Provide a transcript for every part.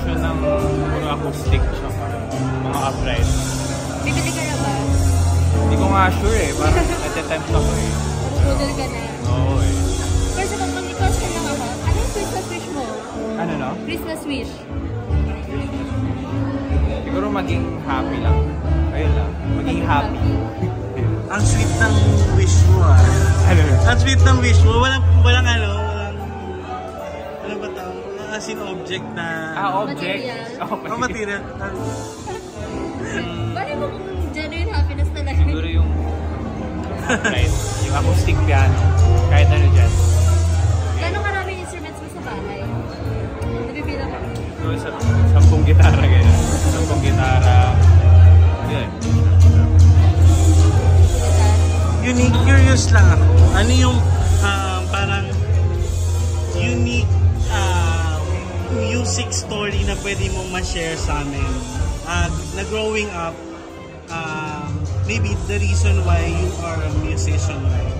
version ng puro acoustic tsaka mga upright. Bibili ka na ba? Hindi ko nga sure eh. Parang nat-attempt ako eh. Pudol ka na. Oo eh. Kasi kung mag-question lang ako, ano yung Christmas wish mo? Ano no? Christmas wish. Siguro maging happy lang. Ayun lang. Maging happy. Ang sweet ng wish mo ah. Ano? Ang sweet ng wish mo. Walang ano ba tawag? As in object na... Object? Oh, material. Bakit mo kung genuine happiness talaga? Siguro yung right, yung acoustic piano. Kahit ano dyan. Gano'ng karaming instruments mo sa bahay? Nabibilang mo? So, 10 gitara ganyan. 10 gitara. Yun. Unique, curious lang ako. Ano yung parang unique music story na pwede mong ma-share sa amin? Na growing up, maybe the reason why you are a musician, right?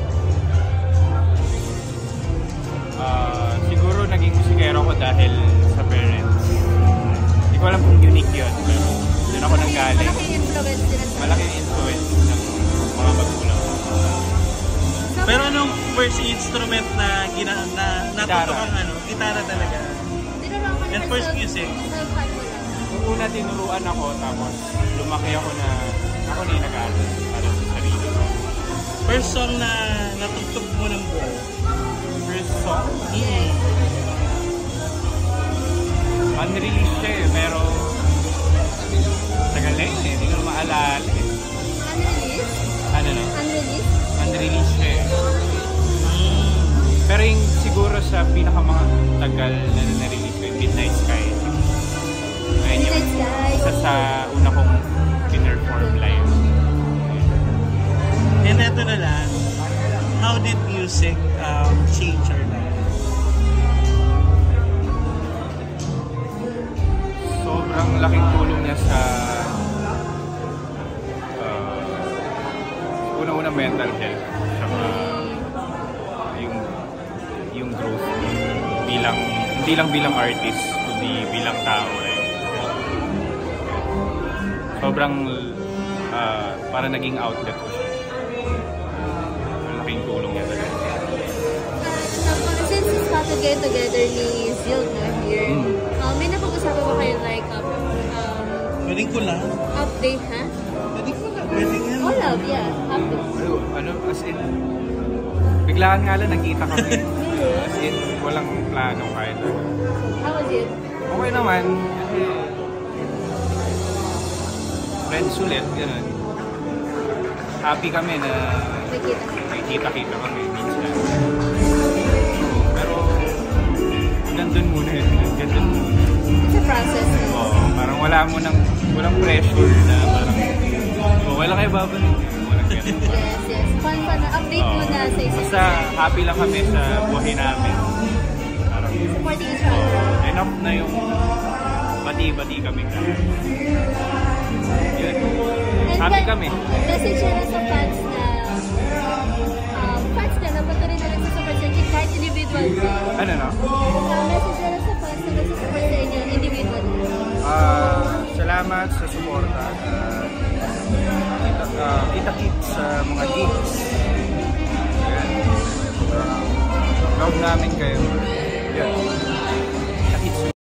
Siguro naging musikero ko dahil sa parents. Hindi ko alam kung unique yun, pero doon ako nanggaling. Malaking influence ng mga magulang. Pero anong first instrument na natuto kang ano? Gitara talaga. And first music? Nung una tinuruan ako, tapos lumaki ako na ako na yung nag-aaral para sa sarili ko. First song na natugtog mo ng buo? First song? Unreleased siya eh, pero tagal na yun eh, hindi ko na maalala eh. Unreleased? Ano no? Unreleased? Unreleased siya eh. Pero yung siguro sa pinaka-mga tagal na na-release ko yung Midnight Sky. Ayun yung isa sa una kong pinerform live. And eto na lang, how did music change your life? Sobrang laking tulong niya sa una-una mental health. Saka yung growth bilang hindi lang bilang artist kundi bilang tao rin. Sobrang para naging outlet ko siya. Malaking tulong niya talaga. Since it's not get together ni Zild na here, may napag-usapan ba kayo like Pwedeng ko lang. update, ha? Pwedeng ko lang. Pwedeng yan. Oh, love, yeah. Update. Ano, as in, biglaan nga lang nagkita kami. As in, walang plano kahit ano. How was it? Okay naman, kasi friends ulit, gano'n. Happy kami na nakikita-kita kami minsan. Pero, gandun muna yun. Gandun muna. It's a process. Oo, parang walang pressure na parang, wala kayo babalik. Walang gano'n. Yes. Fun na. Update mo na sa isa. Basta happy lang kami sa buhay namin. Parang, supporting each other. Enough na yung bati-bati kami. Yun. Happy kami. Message na sa fans na patuloy na nagsusupport sa inyo kahit individual. Ano no? Message na sa fans na nagsusupport sa inyo individual. Salamat sa suporta. Kita-kits sa mga gigs. Proud namin kayo.